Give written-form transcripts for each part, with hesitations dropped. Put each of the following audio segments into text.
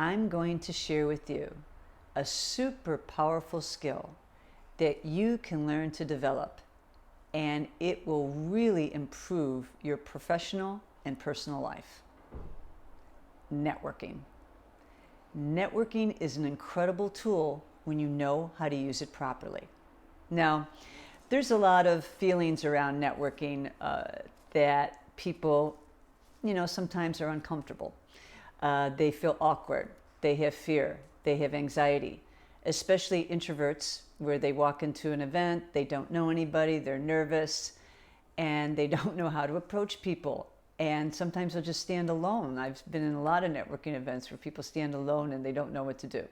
I'm going to share with you a super powerful skill that you can learn to develop, and it will really improve your professional and personal life. Networking. Networking is an incredible tool when you know how to use it properly. Now, there's a lot of feelings around networking that people, sometimes are uncomfortable. They feel awkward. They have fear. They have anxiety, especially introverts, where they walk into an event, they don't know anybody, they're nervous, and they don't know how to approach people. And sometimes they'll just stand alone. I've been in a lot of networking events where people stand alone and they don't know what to do.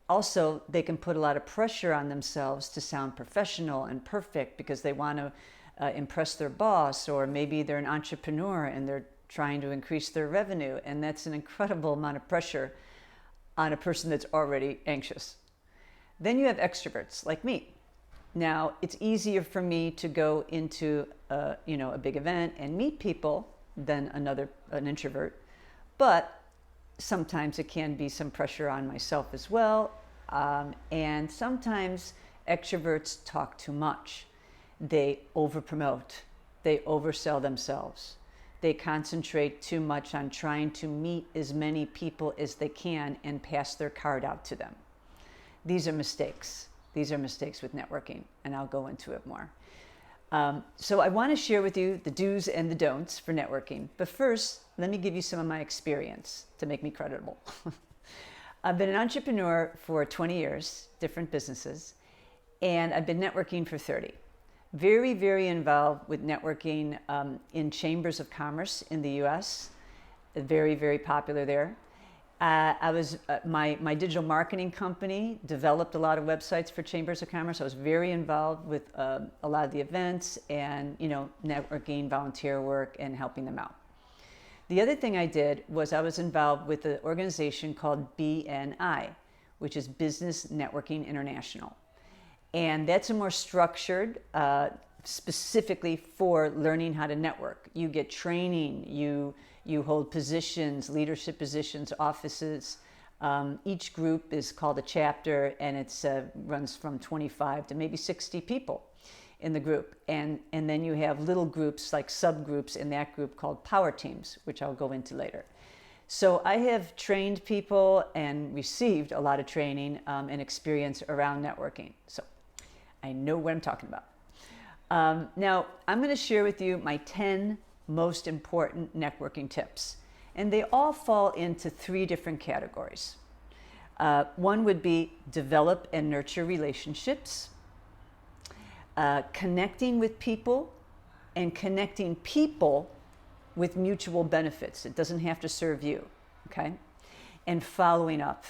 Also, they can put a lot of pressure on themselves to sound professional and perfect because they want to impress their boss, or maybe they're an entrepreneur and they're trying to increase their revenue. And that's an incredible amount of pressure on a person that's already anxious. Then you have extroverts like me. Now, it's easier for me to go into a big event and meet people than an introvert, but sometimes it can be some pressure on myself as well. And sometimes extroverts talk too much. They overpromote. They oversell themselves. They concentrate too much on trying to meet as many people as they can and pass their card out to them. These are mistakes. These are mistakes with networking, and I'll go into it more. So I want to share with you the do's and the don'ts for networking. But first, let me give you some of my experience to make me credible. I've been an entrepreneur for 20 years, different businesses, and I've been networking for 30. Very, very involved with networking in chambers of commerce in the US. Very, very popular there. My digital marketing company developed a lot of websites for chambers of commerce. I was very involved with a lot of the events and, networking, volunteer work, and helping them out. The other thing I did was I was involved with an organization called BNI, which is Business Networking International. And that's a more structured, specifically for learning how to network. You get training, you hold positions, leadership positions, offices. Each group is called a chapter, and it runs from 25 to maybe 60 people in the group. And then you have little groups, like subgroups in that group, called power teams, which I'll go into later. So I have trained people and received a lot of training and experience around networking. So I know what I'm talking about. Now, I'm going to share with you my 10 most important networking tips. And they all fall into 3 different categories. One would be develop and nurture relationships, connecting with people, and connecting people with mutual benefits. It doesn't have to serve you, okay? And following up.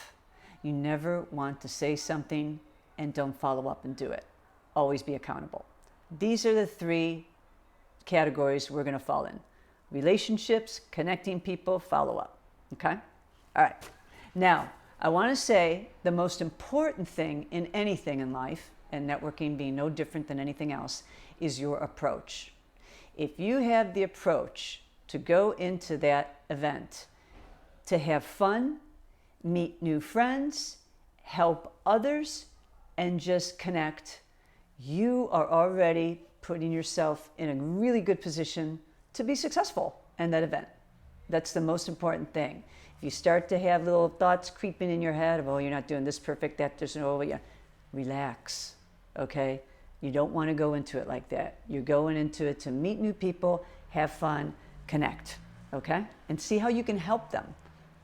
You never want to say something and don't follow up and do it. Always be accountable. These are the 3 categories we're going to fall in. Relationships, connecting people, follow up. Okay? All right. Now, I want to say the most important thing in anything in life, and networking being no different than anything else, is your approach. If you have the approach to go into that event, to have fun, meet new friends, help others, and just connect, you are already putting yourself in a really good position to be successful in that event. That's the most important thing. If you start to have little thoughts creeping in your head of, oh, you're not doing this perfect, that there's no, yeah, relax, okay? You don't want to go into it like that. You're going into it to meet new people, have fun, connect, okay? And see how you can help them,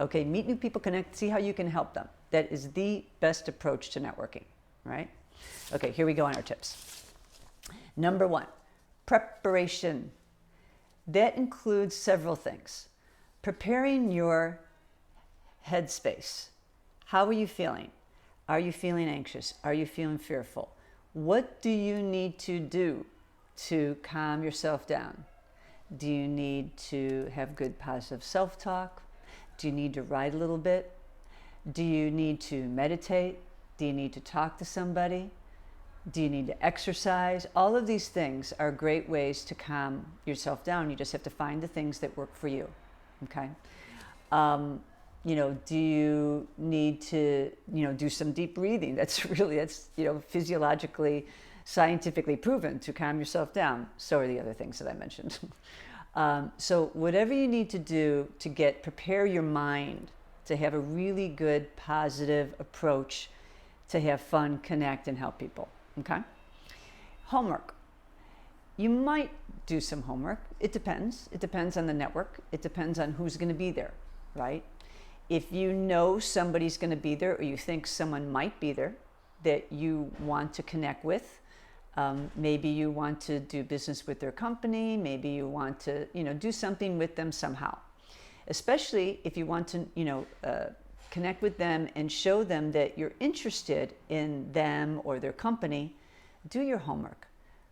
okay? Meet new people, connect, see how you can help them. That is the best approach to networking, right? Okay, here we go on our tips. Number 1, preparation. That includes several things. Preparing your headspace. How are you feeling? Are you feeling anxious? Are you feeling fearful? What do you need to do to calm yourself down? Do you need to have good positive self-talk? Do you need to write a little bit? Do you need to meditate? Do you need to talk to somebody? Do you need to exercise? All of these things are great ways to calm yourself down. You just have to find the things that work for you, okay? do you need to, do some deep breathing? That's physiologically, scientifically proven to calm yourself down. So are the other things that I mentioned. So whatever you need to do to prepare your mind to have a really good, positive approach to have fun, connect, and help people. Okay? Homework. You might do some homework. It depends. It depends on the network. It depends on who's going to be there, right? If you know somebody's going to be there, or you think someone might be there that you want to connect with, maybe you want to do business with their company, maybe you want to, do something with them somehow. Especially if you want to, connect with them and show them that you're interested in them or their company, do your homework.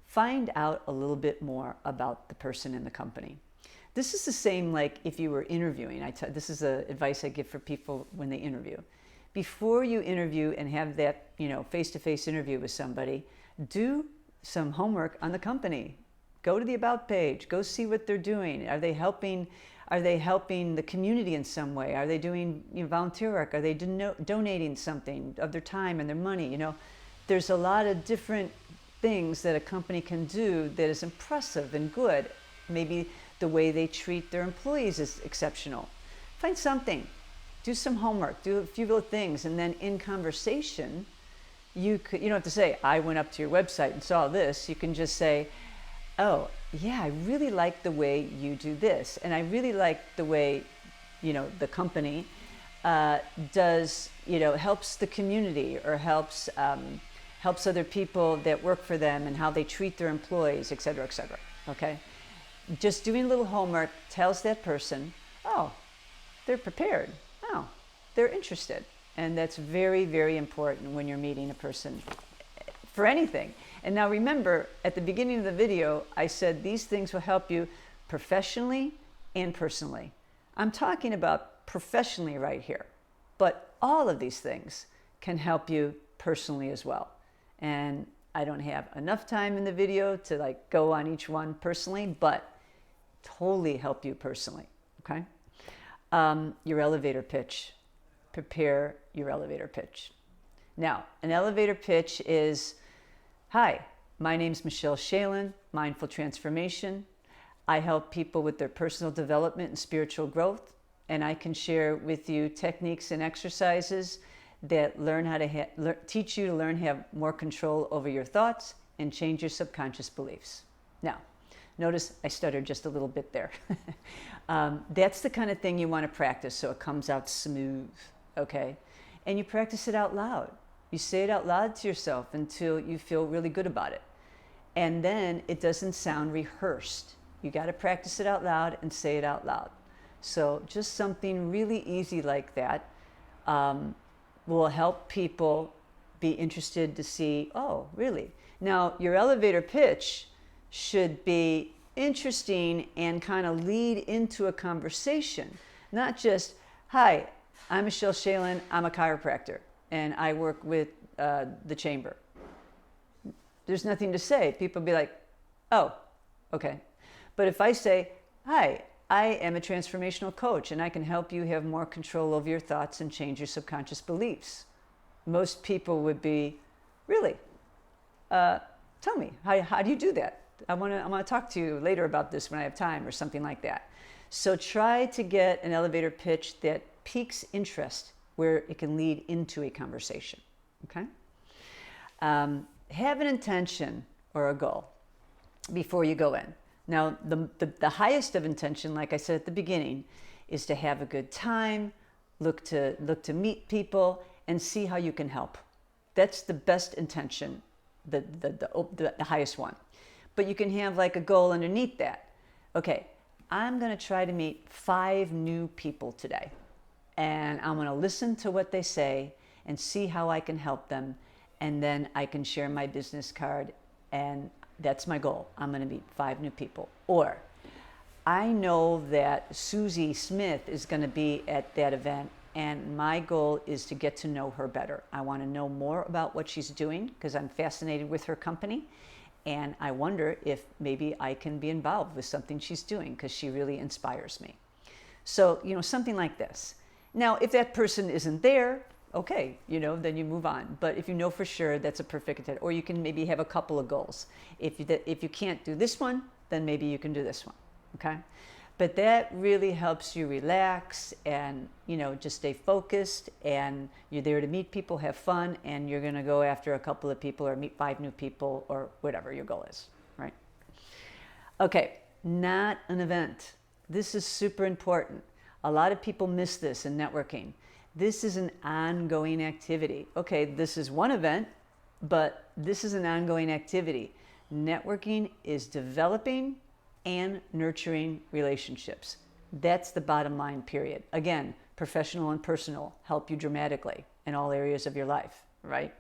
Find out a little bit more about the person in the company. This is the same like if you were interviewing. This is advice I give for people when they interview. Before you interview and have that, face-to-face interview with somebody, do some homework on the company. Go to the About page. Go see what they're doing. Are they helping the community in some way? Are they doing volunteer work? Are they donating something of their time and their money? There's a lot of different things that a company can do that is impressive and good. Maybe the way they treat their employees is exceptional. Find something. Do some homework. Do a few little things. And then in conversation, you don't have to say, I went up to your website and saw this. You can just say, oh, yeah, I really like the way you do this. And I really like the way, the company does, helps the community or helps other people that work for them and how they treat their employees, et cetera, okay? Just doing a little homework tells that person, oh, they're prepared. Oh, they're interested. And that's very, very important when you're meeting a person for anything. And now remember, at the beginning of the video, I said these things will help you professionally and personally. I'm talking about professionally right here, but all of these things can help you personally as well. And I don't have enough time in the video to go on each one personally, but totally help you personally, okay? Your elevator pitch. Prepare your elevator pitch. Now, an elevator pitch is, hi, my name's Michele Schalin, Mindful Transformation. I help people with their personal development and spiritual growth, and I can share with you techniques and exercises that teach you to learn to have more control over your thoughts and change your subconscious beliefs. Now, notice I stuttered just a little bit there. That's the kind of thing you want to practice so it comes out smooth, okay? And you practice it out loud. You say it out loud to yourself until you feel really good about it. And then it doesn't sound rehearsed. You got to practice it out loud and say it out loud. So just something really easy like that will help people be interested to see, oh, really? Now, your elevator pitch should be interesting and kind of lead into a conversation, not just, hi, I'm Michele Schalin, I'm a chiropractor, and I work with the chamber. There's nothing to say. People be like, oh, okay. But if I say, hi, I am a transformational coach, and I can help you have more control over your thoughts and change your subconscious beliefs. Most people would be, really? Tell me, how do you do that? I want to talk to you later about this when I have time or something like that. So try to get an elevator pitch that piques interest where it can lead into a conversation, okay? Have an intention or a goal before you go in. Now, the highest of intention, like I said at the beginning, is to have a good time, look to meet people, and see how you can help. That's the best intention, the highest one. But you can have a goal underneath that. Okay, I'm going to try to meet 5 new people today, and I'm going to listen to what they say and see how I can help them, and then I can share my business card, and that's my goal. I'm going to meet 5 new people. Or I know that Susie Smith is going to be at that event, and my goal is to get to know her better. I want to know more about what she's doing because I'm fascinated with her company, and I wonder if maybe I can be involved with something she's doing because she really inspires me. So, something like this. Now, if that person isn't there, okay, then you move on. But if you know for sure, that's a perfect intent. Or you can maybe have a couple of goals. If you can't do this one, then maybe you can do this one, okay? But that really helps you relax and, just stay focused, and you're there to meet people, have fun, and you're going to go after a couple of people or meet 5 new people or whatever your goal is, right? Okay, not an event. This is super important. A lot of people miss this in networking. This is an ongoing activity. Okay, this is one event, but this is an ongoing activity. Networking is developing and nurturing relationships. That's the bottom line, period. Again, professional and personal help you dramatically in all areas of your life, right?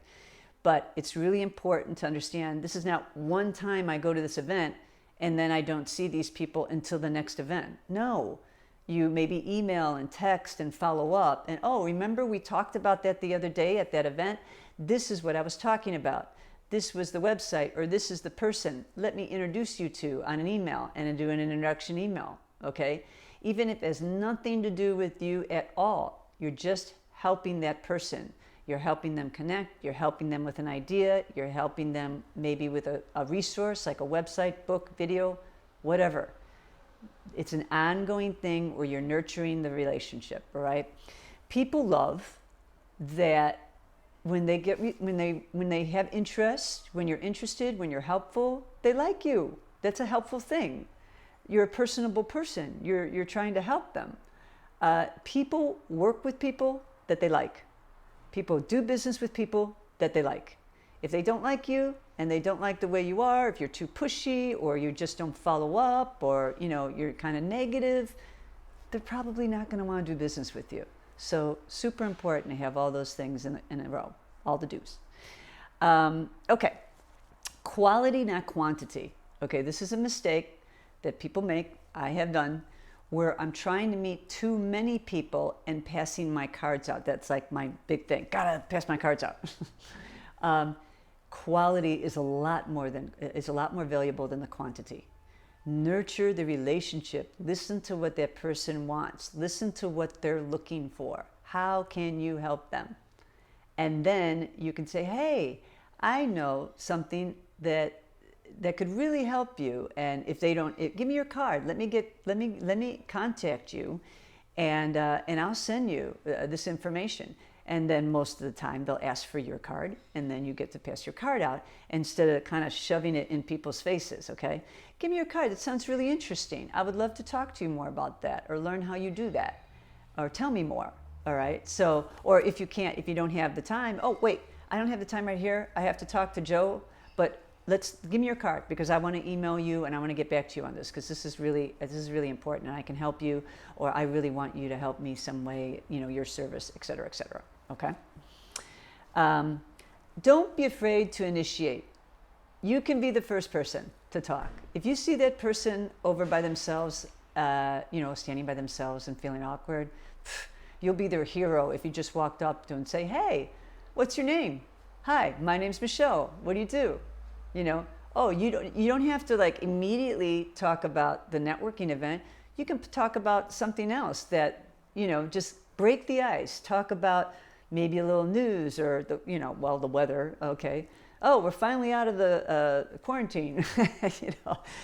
But it's really important to understand this is not one time I go to this event and then I don't see these people until the next event. No, you maybe email and text and follow up. And, oh, remember we talked about that the other day at that event? This is what I was talking about. This was the website, or this is the person. Let me introduce you to on an email, and do an introduction email, okay? Even if it has nothing to do with you at all, you're just helping that person. You're helping them connect, you're helping them with an idea, you're helping them maybe with a resource like a website, book, video, whatever. It's an ongoing thing where you're nurturing the relationship, all right? People love that when they have interest, when you're interested, when you're helpful, they like you. That's a helpful thing. You're a personable person. You're trying to help them. People work with people that they like. People do business with people that they like. If they don't like you and they don't like the way you are, if you're too pushy or you just don't follow up, or you're kind of negative, they're probably not going to want to do business with you. So super important to have all those things in a row, all the do's. Okay, quality, not quantity. Okay, this is a mistake that people make, I have done, where I'm trying to meet too many people and passing my cards out. That's like my big thing. Gotta pass my cards out. Quality is a lot more valuable than the quantity. Nurture the relationship. Listen to what that person wants. Listen to what they're looking for. How can you help them? And then you can say, hey, I know something that could really help you. And if they don't, give me your card. Let me contact you, and I'll send you this information. And then most of the time they'll ask for your card, and then you get to pass your card out instead of kind of shoving it in people's faces, okay? Give me your card. That sounds really interesting. I would love to talk to you more about that, or learn how you do that, or tell me more, all right? So, or if you don't have the time, oh, wait, I don't have the time right here. I have to talk to Joe, but give me your card, because I want to email you and I want to get back to you on this, because this is really important, and I can help you, or I really want you to help me some way, your service, et cetera, okay? Don't be afraid to initiate. You can be the first person to talk. If you see that person over by themselves, standing by themselves and feeling awkward, you'll be their hero if you just walked up to them and say, hey, what's your name? Hi, my name's Michele. What do you do? Oh, you don't have to immediately talk about the networking event. You can talk about something else that, just break the ice. Talk about maybe a little news, or the weather. Okay. Oh, we're finally out of the quarantine.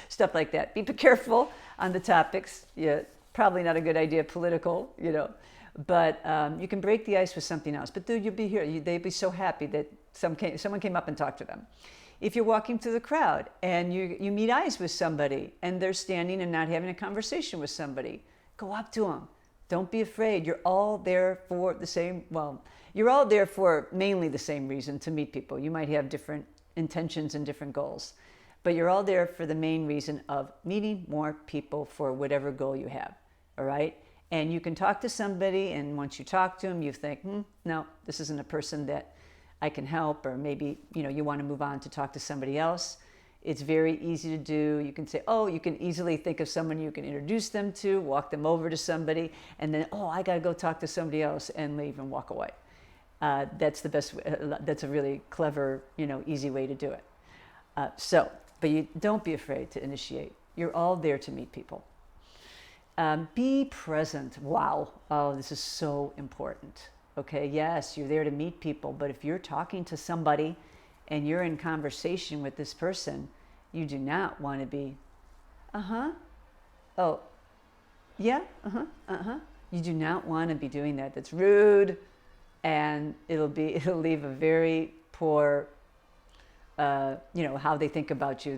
Stuff like that. Be careful on the topics. Yeah, probably not a good idea, political, but you can break the ice with something else. But dude, you'll be here. They'd be so happy that someone came up and talked to them. If you're walking through the crowd and you meet eyes with somebody and they're standing and not having a conversation with somebody, go up to them. Don't be afraid. You're all there for you're all there for mainly the same reason, to meet people. You might have different intentions and different goals, but you're all there for the main reason of meeting more people for whatever goal you have, all right? And you can talk to somebody, and once you talk to them, you think, no, this isn't a person that I can help, or maybe, you want to move on to talk to somebody else. It's very easy to do. You can say, you can easily think of someone you can introduce them to, walk them over to somebody, and then, I got to go talk to somebody else, and leave and walk away. That's the best way. That's a really clever, easy way to do it. But you don't be afraid to initiate. You're all there to meet people. Be present. Wow. Oh, this is so important. Okay, yes, you're there to meet people, but if you're talking to somebody and you're in conversation with this person, you do not want to be, oh, yeah, You do not want to be doing that. That's rude, and it'll leave a very poor, how they think about you.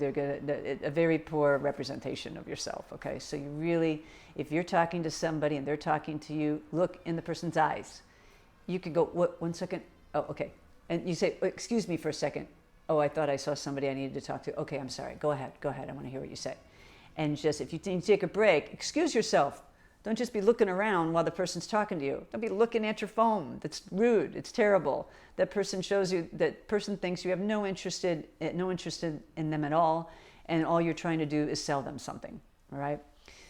A very poor representation of yourself. Okay, so you really, if you're talking to somebody and they're talking to you, look in the person's eyes. You could go, what? 1 second. Oh, okay, and you say, excuse me for a second. Oh, I thought I saw somebody I needed to talk to. Okay, I'm sorry. Go ahead. I want to hear what you say. And just if you take a break, excuse yourself. Don't just be looking around while the person's talking to you. Don't be looking at your phone. That's rude. It's terrible. That person thinks you have no interest in them at all, and all you're trying to do is sell them something. All right.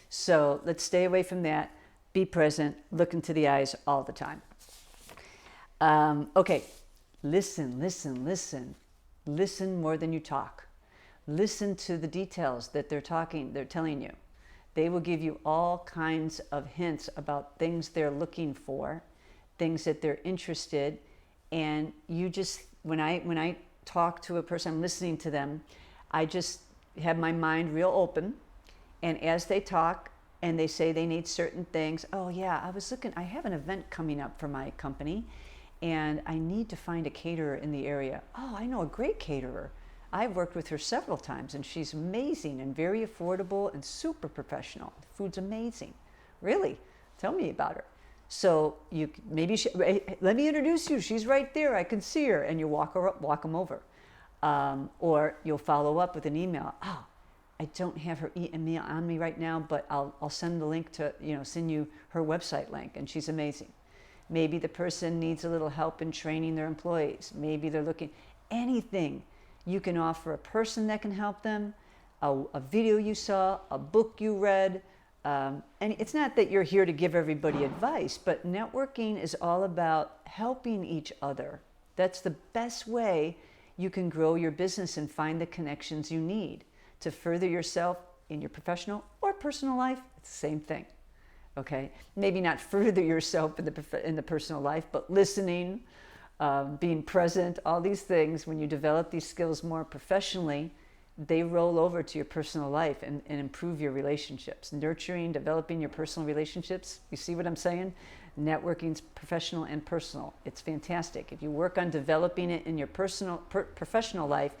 So let's stay away from that. Be present. Look into the eyes all the time. Okay. Listen. Listen more than you talk. Listen to the details that they're telling you. They will give you all kinds of hints about things they're looking for, things that they're interested, and you just, when I talk to a person, I'm listening to them, I just have my mind real open, and as they talk and they say they need certain things, oh yeah, I have an event coming up for my company, and I need to find a caterer in the area. Oh, I know a great caterer. I've worked with her several times, and she's amazing and very affordable and super professional. The food's amazing. Really? Tell me about her. So let me introduce you. She's right there. I can see her. And you walk them over. Or you'll follow up with an email. Oh, I don't have her email on me right now, but I'll send the link to, send you her website link, and she's amazing. Maybe the person needs a little help in training their employees. Maybe they're looking, anything. You can offer a person that can help them, a video you saw, a book you read. And it's not that you're here to give everybody advice, but networking is all about helping each other. That's the best way you can grow your business and find the connections you need to further yourself in your professional or personal life. It's the same thing. Okay? Maybe not further yourself in the personal life, but listening, being present, all these things, when you develop these skills more professionally, they roll over to your personal life and improve your relationships. Nurturing, developing your personal relationships. You see what I'm saying? Networking's professional and personal. It's fantastic. If you work on developing it in your professional life,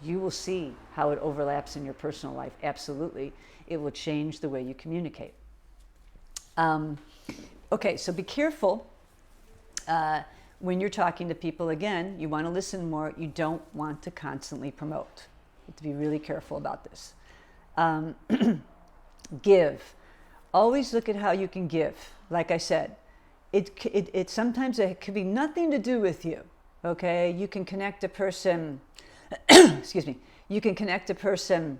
you will see how it overlaps in your personal life. Absolutely. It will change the way you communicate. Okay, so be careful. When you're talking to people, again, you want to listen more. You don't want to constantly promote. You have to be really careful about this. Give. Always look at how you can give. Like I said, it sometimes it could be nothing to do with you. Okay, you can connect a person. Excuse me. You can connect a person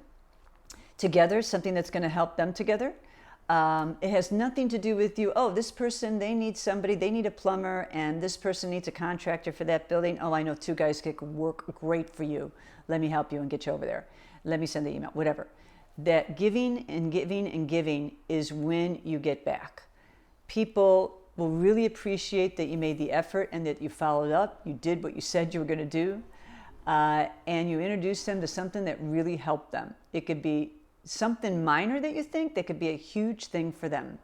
together. Something that's going to help them together. It has nothing to do with you. Oh, this person, they need a plumber, and this person needs a contractor for that building. Oh, I know 2 guys could work great for you. Let me help you and get you over there. Let me send the email, whatever. That giving and giving and giving is when you get back. People will really appreciate that you made the effort and that you followed up. You did what you said you were going to do. And you introduced them to something that really helped them. It could be something minor that you think that could be a huge thing for them.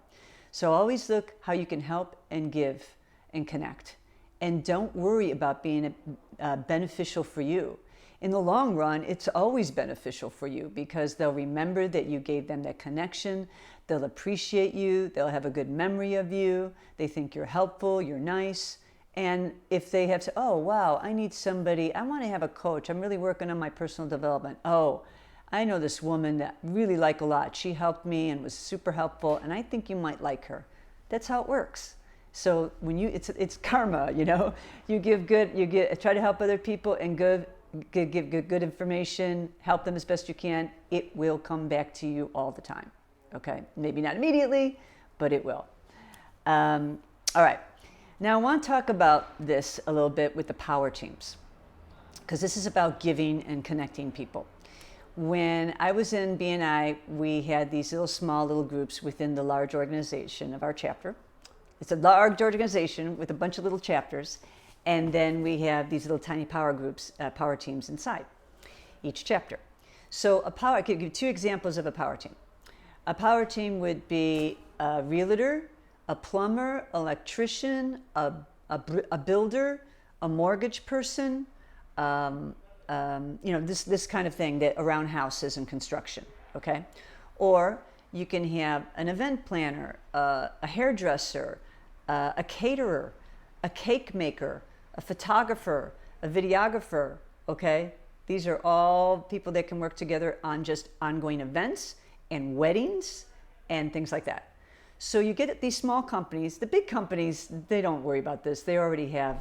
So always look how you can help and give and connect. And don't worry about being beneficial for you. In the long run, it's always beneficial for you because they'll remember that you gave them that connection. They'll appreciate you. They'll have a good memory of you. They think you're helpful, you're nice. And if they have to, oh, wow, I need somebody. I want to have a coach. I'm really working on my personal development. Oh, I know this woman that I really like a lot. She helped me and was super helpful, and I think you might like her. That's how it works. So when it's karma, You give good, try to help other people and give good information, help them as best you can. It will come back to you all the time. Okay, maybe not immediately, but it will. All right. Now I want to talk about this a little bit with the power teams, because this is about giving and connecting people. When I was in BNI, we had these small little groups within the large organization of our chapter. It's a large organization with a bunch of little chapters, and then we have these little tiny power groups, power teams inside each chapter. So I could give 2 examples of a power team. A power team would be a realtor, a plumber, electrician, a builder, a mortgage person, this kind of thing that around houses and construction, okay? Or you can have an event planner, a hairdresser, a caterer, a cake maker, a photographer, a videographer, okay? These are all people that can work together on just ongoing events and weddings and things like that. So you get these small companies. The big companies, they don't worry about this. They already have,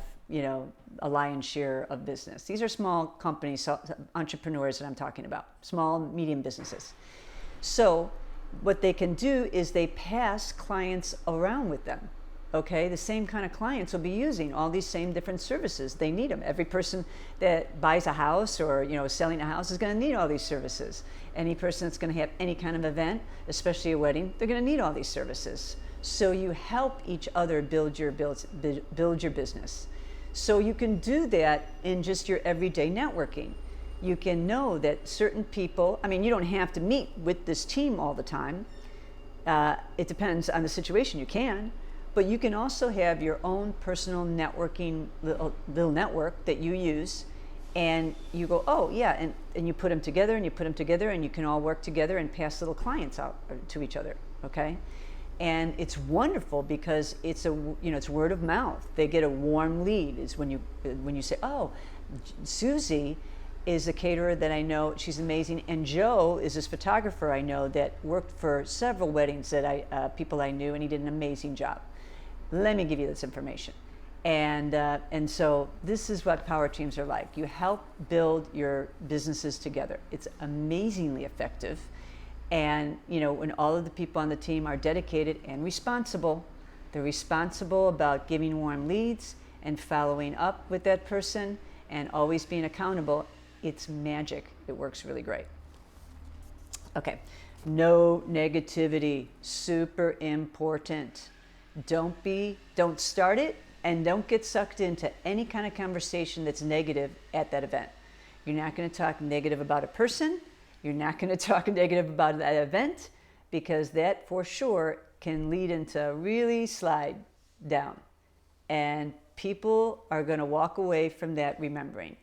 a lion's share of business. These are small companies, entrepreneurs that I'm talking about, small, medium businesses. So what they can do is they pass clients around with them. Okay, the same kind of clients will be using all these same different services. They need them. Every person that buys a house or selling a house is going to need all these services. Any person that's going to have any kind of event, especially a wedding, they're going to need all these services. So you help each other build your business. So you can do that in just your everyday networking. You can know that certain people. You don't have to meet with this team all the time. It depends on the situation. You can. But you can also have your own personal networking little network that you use, and you go, oh yeah, and you put them together, and you can all work together and pass little clients out to each other, okay? And it's wonderful because it's it's word of mouth. They get a warm lead. Is when you say, oh, Susie is a caterer that I know, she's amazing, and Joe is this photographer I know that worked for several weddings that people I knew, and he did an amazing job. Let me give you this information. And so this is what power teams are like. You help build your businesses together. It's amazingly effective. And when all of the people on the team are dedicated and responsible, they're responsible about giving warm leads and following up with that person and always being accountable. It's magic. It works really great. Okay, no negativity, super important. Don't start it, and don't get sucked into any kind of conversation that's negative at that event. You're not going to talk negative about a person. You're not going to talk negative about that event, because that for sure can lead into really slide down. And people are going to walk away from that remembering.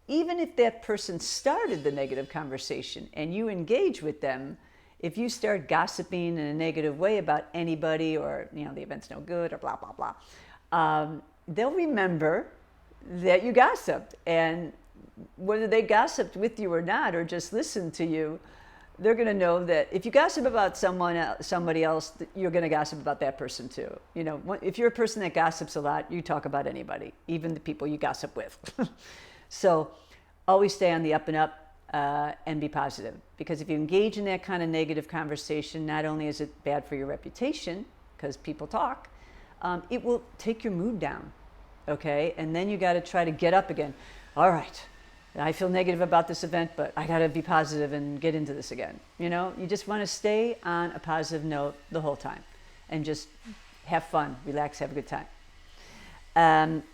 Even if that person started the negative conversation and you engage with them, if you start gossiping in a negative way about anybody, or the event's no good, or blah blah blah, they'll remember that you gossiped, and whether they gossiped with you or not, or just listened to you, they're going to know that if you gossip about somebody else, you're going to gossip about that person too. If you're a person that gossips a lot, you talk about anybody, even the people you gossip with. So always stay on the up and up. And be positive, because if you engage in that kind of negative conversation, not only is it bad for your reputation, because people talk, it will take your mood down, okay? And then you got to try to get up again. All right, I feel negative about this event, but I got to be positive and get into this again. You just want to stay on a positive note the whole time and just have fun, relax, have a good time.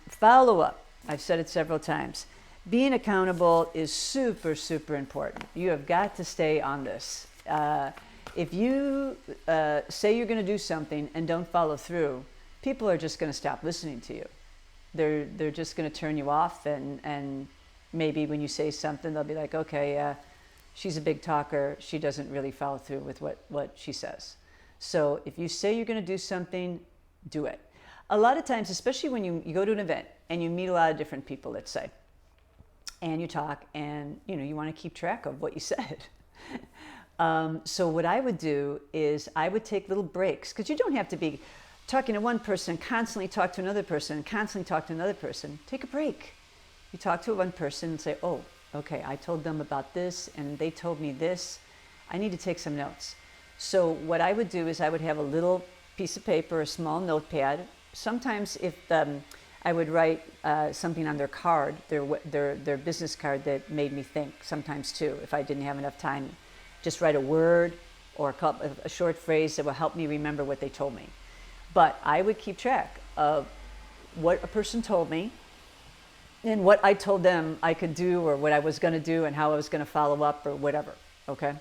Follow up. I've said it several times. Being accountable is super, super important. You have got to stay on this. If you say you're going to do something and don't follow through, people are just going to stop listening to you. They're just going to turn you off, and maybe when you say something, they'll be like, okay, she's a big talker. She doesn't really follow through with what she says. So if you say you're going to do something, do it. A lot of times, especially when you go to an event and you meet a lot of different people, let's say, and you talk, and you want to keep track of what you said. So what I would do is I would take little breaks, because you don't have to be talking to one person, constantly talk to another person, constantly talk to another person. Take a break. You talk to one person and say, oh, okay, I told them about this, and they told me this. I need to take some notes. So what I would do is I would have a little piece of paper, a small notepad. Sometimes if I I would write something on their card, their business card, that made me think sometimes too, if I didn't have enough time. Just write a word or a short phrase that will help me remember what they told me. But I would keep track of what a person told me and what I told them I could do, or what I was going to do, and how I was going to follow up, or whatever. Okay?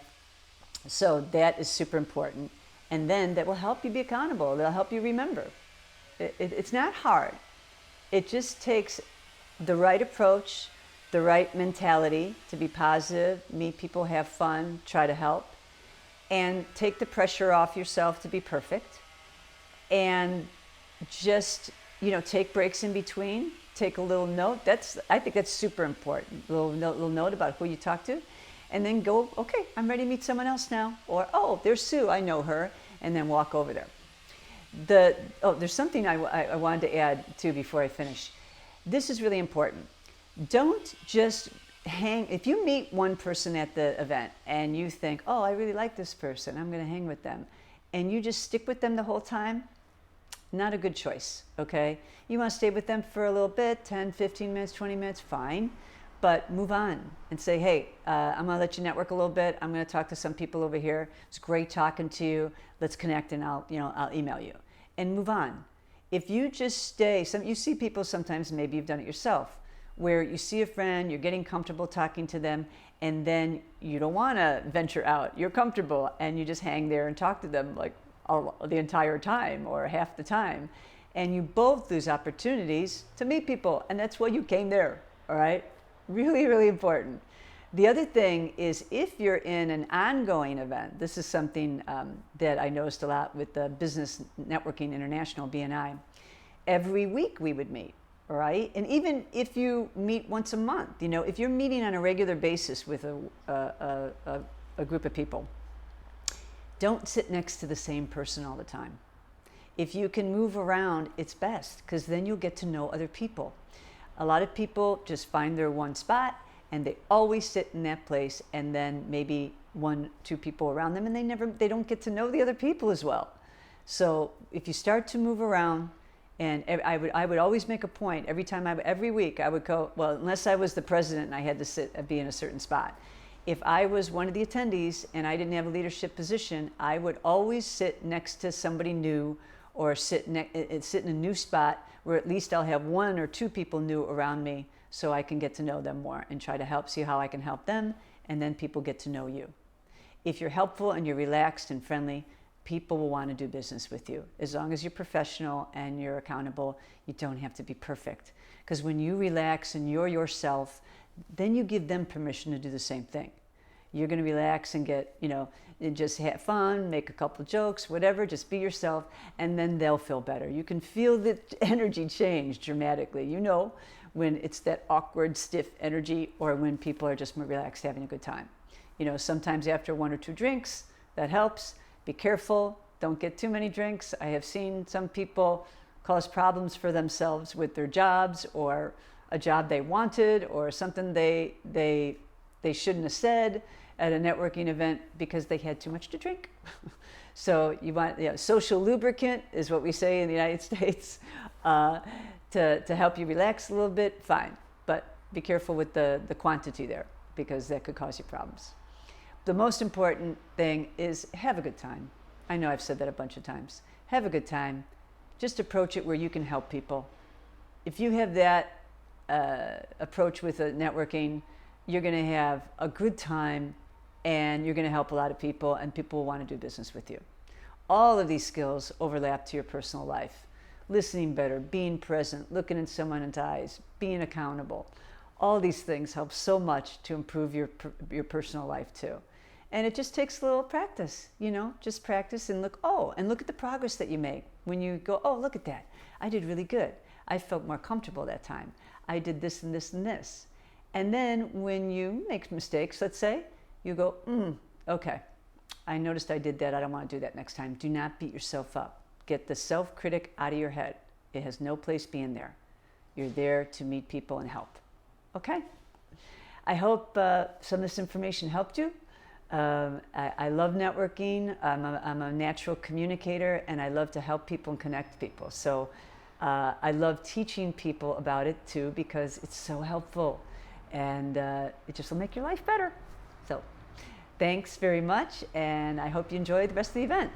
So that is super important. And then that will help you be accountable. They'll help you remember. It's not hard. It just takes the right approach, the right mentality to be positive, meet people, have fun, try to help, and take the pressure off yourself to be perfect. And just, take breaks in between. Take a little note. I think that's super important. Little note about who you talk to. And then go, okay, I'm ready to meet someone else now. Or, oh, there's Sue, I know her. And then walk over there. There's something I wanted to add too before I finish. This is really important. Don't just hang. If you meet one person at the event and you think, oh, I really like this person, I'm going to hang with them, and you just stick with them the whole time, not a good choice, okay? You want to stay with them for a little bit, 10, 15 minutes, 20 minutes, fine. But move on and say, hey, I'm going to let you network a little bit. I'm going to talk to some people over here. It's great talking to you. Let's connect, and I'll email you. And move on. If you just stay, you see people sometimes, maybe you've done it yourself, where you see a friend, you're getting comfortable talking to them, and then you don't want to venture out. You're comfortable, and you just hang there and talk to them like the entire time or half the time. And you both lose opportunities to meet people, and that's why you came there, all right? Really, really important. The other thing is, if you're in an ongoing event, this is something that I noticed a lot with the Business Networking International, BNI. Every week we would meet, all right? And even if you meet once a month, if you're meeting on a regular basis with a group of people, don't sit next to the same person all the time. If you can move around, it's best, because then you'll get to know other people. A lot of people just find their one spot, and they always sit in that place, and then maybe 1, 2 people around them, and they don't get to know the other people as well. So if you start to move around, and I would always make a point every week I would go, well, unless I was the president and I had to be in a certain spot. If I was one of the attendees and I didn't have a leadership position, I would always sit next to somebody new, or sit in a new spot where at least I'll have 1 or 2 people new around me, so I can get to know them more and try to see how I can help them, and then people get to know you. If you're helpful and you're relaxed and friendly, people will want to do business with you. As long as you're professional and you're accountable, you don't have to be perfect. Because when you relax and you're yourself, then you give them permission to do the same thing. You're going to relax and and just have fun, make a couple jokes, whatever, just be yourself, and then they'll feel better. You can feel the energy change dramatically. When it's that awkward, stiff energy, or when people are just more relaxed, having a good time. Sometimes after 1 or 2 drinks, that helps. Be careful, don't get too many drinks. I have seen some people cause problems for themselves with their jobs, or a job they wanted, or something they shouldn't have said at a networking event because they had too much to drink. So you want, social lubricant is what we say in the United States, to help you relax a little bit, fine. But be careful with the quantity there, because that could cause you problems. The most important thing is have a good time. I know I've said that a bunch of times. Have a good time. Just approach it where you can help people. If you have that approach with networking, you're going to have a good time, and you're going to help a lot of people, and people will want to do business with you. All of these skills overlap to your personal life. Listening better, being present, looking in someone's eyes, being accountable. All these things help so much to improve your personal life too. And it just takes a little practice, just practice and look at the progress that you make. When you go, oh, look at that. I did really good. I felt more comfortable that time. I did this and this and this. And then when you make mistakes, let's say, you go, okay, I noticed I did that. I don't want to do that next time. Do not beat yourself up. Get the self-critic out of your head. It has no place being there. You're there to meet people and help. Okay? I hope some of this information helped you. I love networking. I'm a natural communicator, and I love to help people and connect people. So I love teaching people about it too because it's so helpful, and it just will make your life better. So thanks very much, and I hope you enjoy the rest of the event.